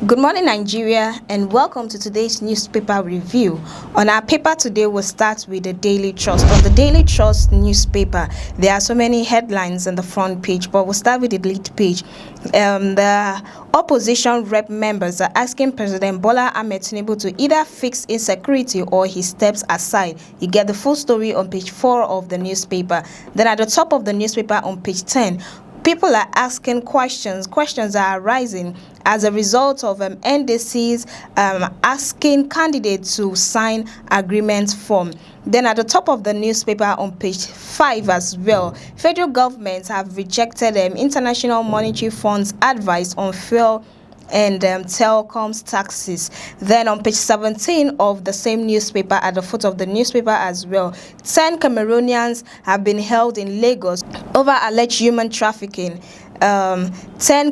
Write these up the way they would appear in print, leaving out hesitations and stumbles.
Good morning, Nigeria, and welcome to today's newspaper review. On our paper today, we'll start with the Daily Trust. On the Daily Trust newspaper, there are so many headlines on the front page, but we'll start with the lead page. The opposition rep members are asking President Bola Ahmed Tinubu to either fix insecurity or he steps aside. You get the full story on page 4 of the newspaper. Then at the top of the newspaper on page 10, people are asking questions. Questions are arising as a result of NDC's asking candidates to sign agreement form. Then at the top of the newspaper on page 5 as well, federal governments have rejected International Monetary Fund's advice on fuel and telecoms taxes. Then on page 17 of the same newspaper, at the foot of the newspaper as well, 10 Cameroonians have been held in Lagos over alleged human trafficking. 10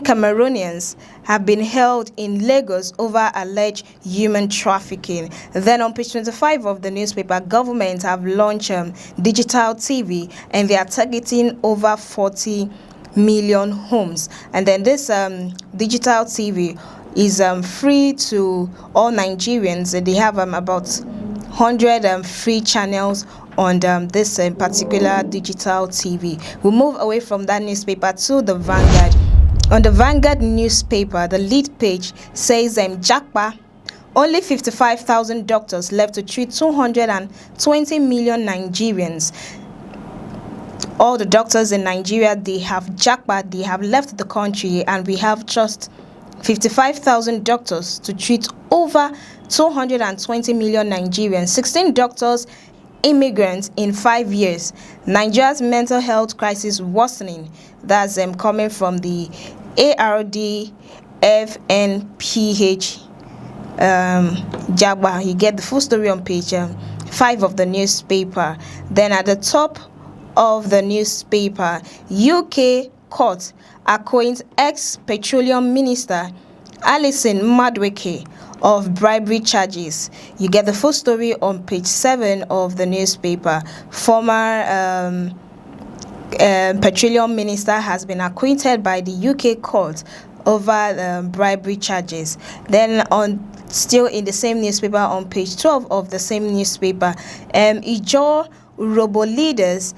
Cameroonians have been held in Lagos over alleged human trafficking. Then on page 25 of the newspaper, government have launched digital TV and they are targeting over 40 million homes. And then this digital TV is free to all Nigerians. They have about 100 free channels on this particular digital TV. We'll move away from that newspaper to the Vanguard. On the Vanguard newspaper, the lead page says Japa, only 55,000 doctors left to treat 220 million Nigerians. All the doctors in Nigeria, they have jackpot, they have left the country, and we have just 55,000 doctors to treat over 220 million Nigerians. 16 doctors, immigrants in 5 years. Nigeria's mental health crisis worsening. That's coming from the ARDFNPH Jaguar. You get the full story on page 5 of the newspaper. Then at the top of the newspaper, UK court acquaints ex-petroleum minister Alison Madueke of bribery charges. You get the full story on page 7 of the newspaper. Former petroleum minister has been acquitted by the UK court over bribery charges. Then still in the same newspaper on page 12 of the same newspaper, Ijaw Robo leaders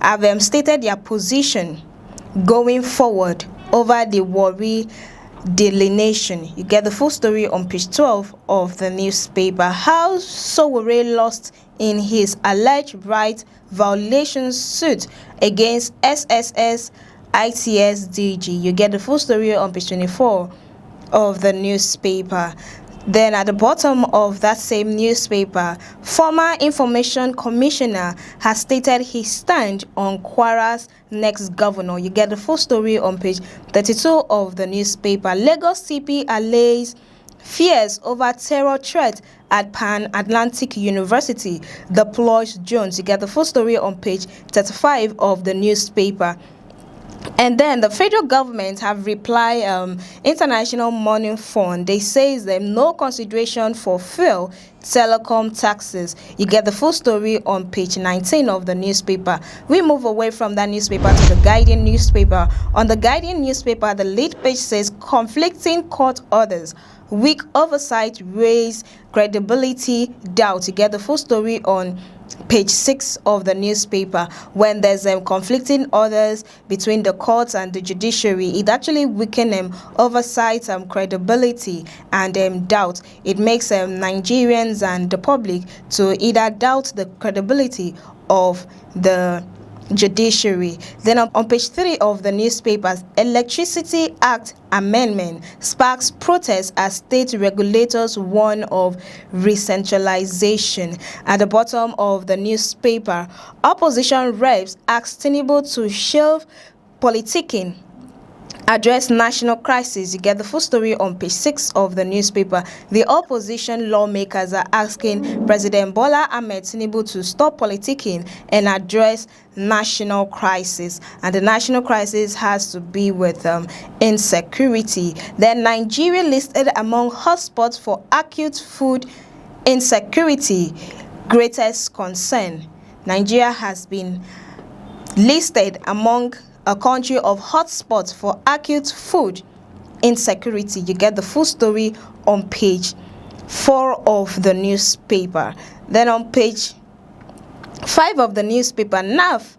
have stated their position going forward over the Warri delineation. You get the full story on page 12 of the newspaper. How Sowore lost in his alleged right violation suit against SSS ITS DG. You get the full story on page 24 of the newspaper. Then at the bottom of that same newspaper, former information commissioner has stated his stand on Kwara's next governor. You get the full story on page 32 of the newspaper. Lagos CP allays fears over terror threat at Pan Atlantic University, deploys Jones. You get the full story on page 35 of the newspaper. And then the federal government have replied International Money Fund. They say no consideration for fuel telecom taxes. You get the full story on page 19 of the newspaper. We move away from that newspaper to the Guardian newspaper. On the Guardian newspaper, the lead page says conflicting court orders, weak oversight raise credibility doubt. You get the full story on page 6 of the newspaper. When there's conflicting orders between the courts and the judiciary, it actually weakens oversight, credibility, and doubt. It makes Nigerians and the public to either doubt the credibility of the judiciary. Then on page 3 of the newspapers, Electricity Act amendment sparks protests as state regulators warn of re-centralization. At the bottom of the newspaper, opposition reps ask Tinubu to shelve politicking, address national crisis. You get the full story on page 6 of the newspaper. The opposition lawmakers are asking President Bola Ahmed Tinubu to stop politicking and address national crisis. And the national crisis has to be with insecurity. Then Nigeria listed among hotspots for acute food insecurity, greatest concern. Nigeria has been listed among a country of hotspots for acute food Insecurity. You get the full story on page 4 of the newspaper. Then on page 5 of the newspaper, NAF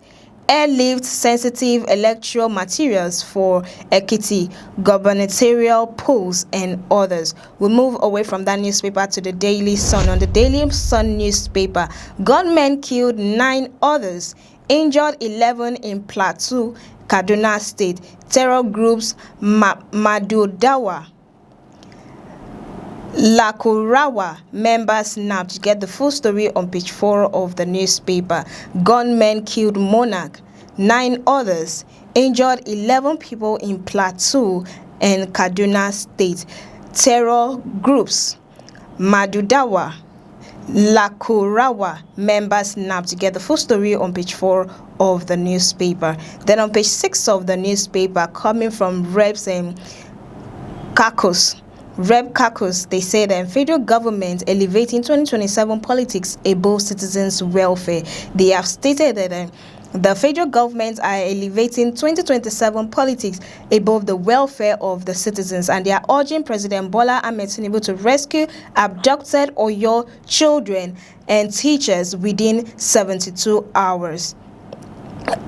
airlift sensitive electoral materials for Ekiti gubernatorial polls and others. We move away from that newspaper to the Daily Sun. On the Daily Sun newspaper, gunmen killed 9 others, injured 11 in Plateau, Kaduna State. Terror groups Madudawa, Lakurawa members snapped. You get the full story on page 4 of the newspaper. Gunmen killed Monarch, 9 others, injured 11 people in Plateau and Kaduna State. Terror groups Madudawa, Lakurawa members snapped. You get the full story on page 4 of the newspaper. Then on page 6 of the newspaper, coming from Reps and Rep Kakos, they say that federal government elevating 2027 politics above citizens' welfare. They have stated that the federal government are elevating 2027 politics above the welfare of the citizens, and they are urging President Bola Ahmed Tinubu to rescue abducted Oyo children and teachers within 72 hours.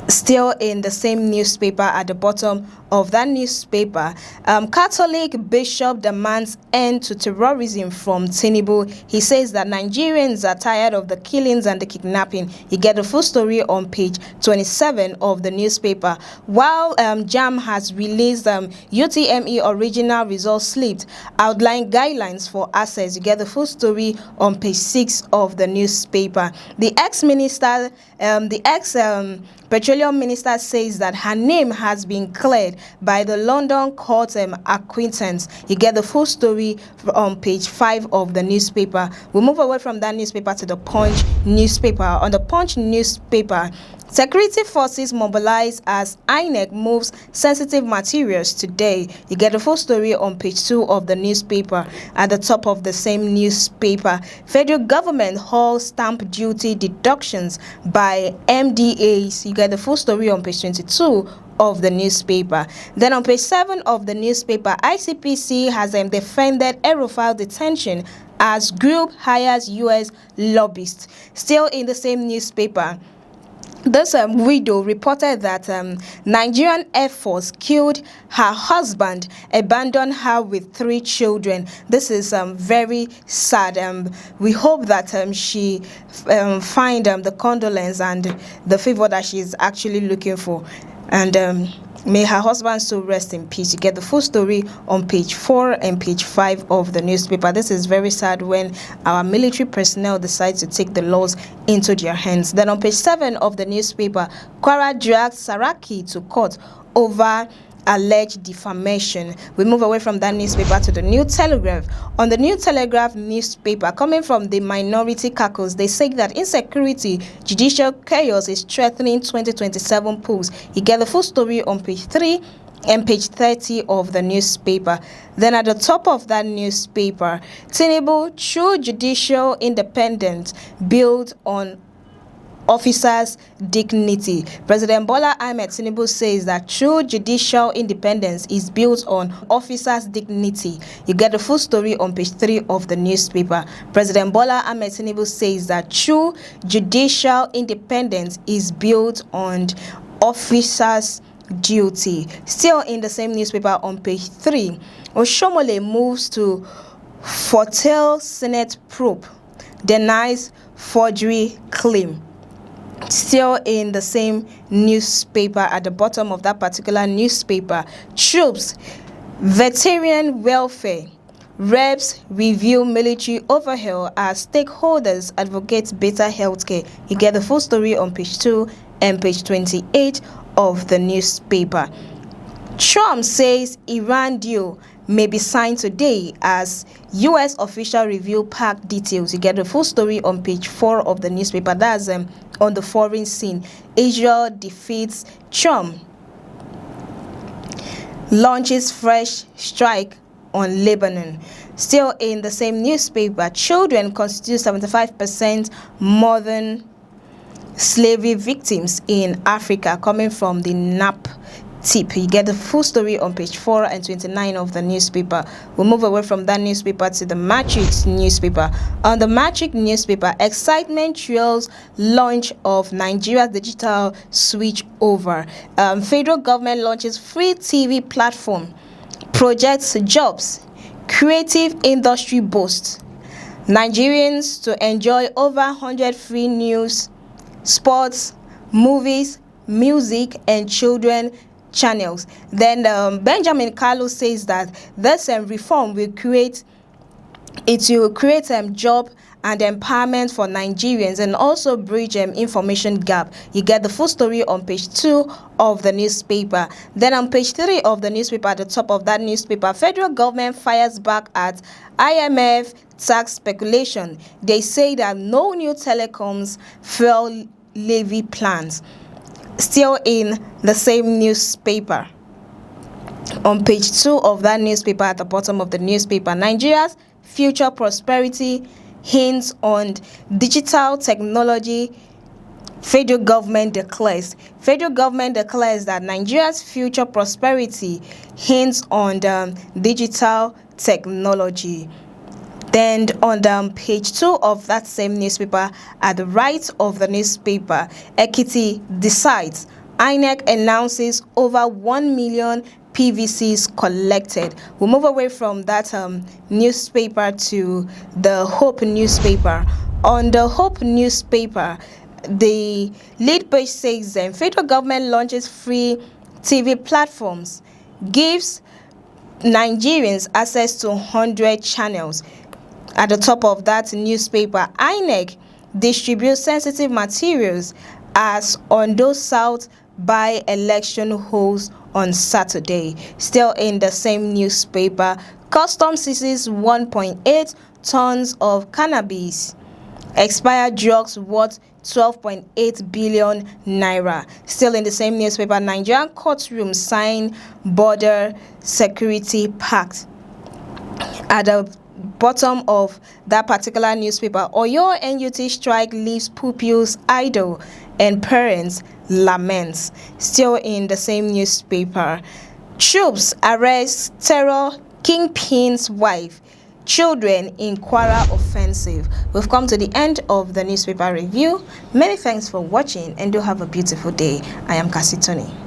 Still in the same newspaper, at the bottom of that newspaper, Catholic bishop demands end to terrorism from Tinubu. He says that Nigerians are tired of the killings and the kidnapping. You get the full story on page 27 of the newspaper. While JAM has released UTME original results slipped, outline guidelines for access. You get the full story on page 6 of the newspaper. The ex-minister, petroleum minister, says that her name has been cleared by the London court acquaintance. You get the full story on page 5 of the newspaper. We move away from that newspaper to the Punch newspaper. On the Punch newspaper, security forces mobilize as INEC moves sensitive materials today. You get the full story on page 2 of the newspaper. At the top of the same newspaper, federal government hauls stamp duty deductions by MDAs. You get the full story on page 22 of the newspaper. Then on page 7 of the newspaper, ICPC has defended el-rufai detention as group hires US lobbyists. Still in the same newspaper, this widow reported that Nigerian Air Force killed her husband, abandoned her with 3 children. This is very sad. We hope that she find the condolence and the favor that she's actually looking for. And may her husband so rest in peace. You get the full story on page 4 and page 5 of the newspaper. This is very sad when our military personnel decide to take the laws into their hands. Then on page 7 of the newspaper, Kwara dragged Saraki to court over alleged defamation. We move away from that newspaper to the New Telegraph. On the New Telegraph newspaper, coming from the minority caucus, they say that insecurity, judicial chaos is threatening 2027 polls. You get the full story on page 3 and page 30 of the newspaper. Then at the top of that newspaper, Tinubu, true judicial independence built on officers' dignity. President Bola Ahmed Tinubu says that true judicial independence is built on officers' dignity. You get the full story on page 3 of the newspaper. President Bola Ahmed Tinubu says that true judicial independence is built on officers' duty. Still in the same newspaper on page 3, Oshomole moves to foretell Senate probe, denies forgery claim. Still in the same newspaper, at the bottom of that particular newspaper, troops, veteran welfare, reps review military overhaul as stakeholders advocate better healthcare. You get the full story on page 2 and page 28 of the newspaper. Trump says Iran deal may be signed today as U.S. official review pack details. You get the full story on page 4 of the newspaper. That's on the foreign scene. Israel defeats Trump, launches fresh strike on Lebanon. Still in the same newspaper, children constitute 75% modern slavery victims in Africa, coming from the NAP tip. You get the full story on page 4 and 29 of the newspaper. We'll move away from that newspaper to the Matrix newspaper. On the Matrix newspaper, excitement trails launch of Nigeria's digital switch over. Federal government launches free TV platform, projects jobs, creative industry boosts. Nigerians to enjoy over 100 free news, sports, movies, music, and children channels. Then Benjamin Carlos says that this reform will create job and empowerment for Nigerians and also bridge information gap. You get the full story on page 2 of the newspaper. Then on page 3 of the newspaper, at the top of that newspaper, federal government fires back at IMF tax speculation. They say that no new telecoms fuel levy plans. Still in the same newspaper, on page 2 of that newspaper, at the bottom of the newspaper, Nigeria's future prosperity hints on digital technology. Federal government declares that Nigeria's future prosperity hints on digital technology. Then on page 2 of that same newspaper, at the right of the newspaper, Ekiti decides. INEC announces over 1 million PVCs collected. We'll move away from that newspaper to the Hope newspaper. On the Hope newspaper, the lead page says federal government launches free TV platforms, gives Nigerians access to 100 channels. At the top of that newspaper, INEC distributes sensitive materials as Ondo South by election holds on Saturday. Still in the same newspaper, Customs seizes 1.8 tons of cannabis. Expired drugs worth 12.8 billion naira. Still in the same newspaper, Nigerian courtrooms sign border security pact. At the bottom of that particular newspaper, Oyo NUT strike leaves pupils idle and parents laments. Still in the same newspaper, troops arrest terror kingpin's wife, children in Kwara offensive. We've come to the end of the newspaper review. Many thanks for watching and do have a beautiful day. I am Kasitoni.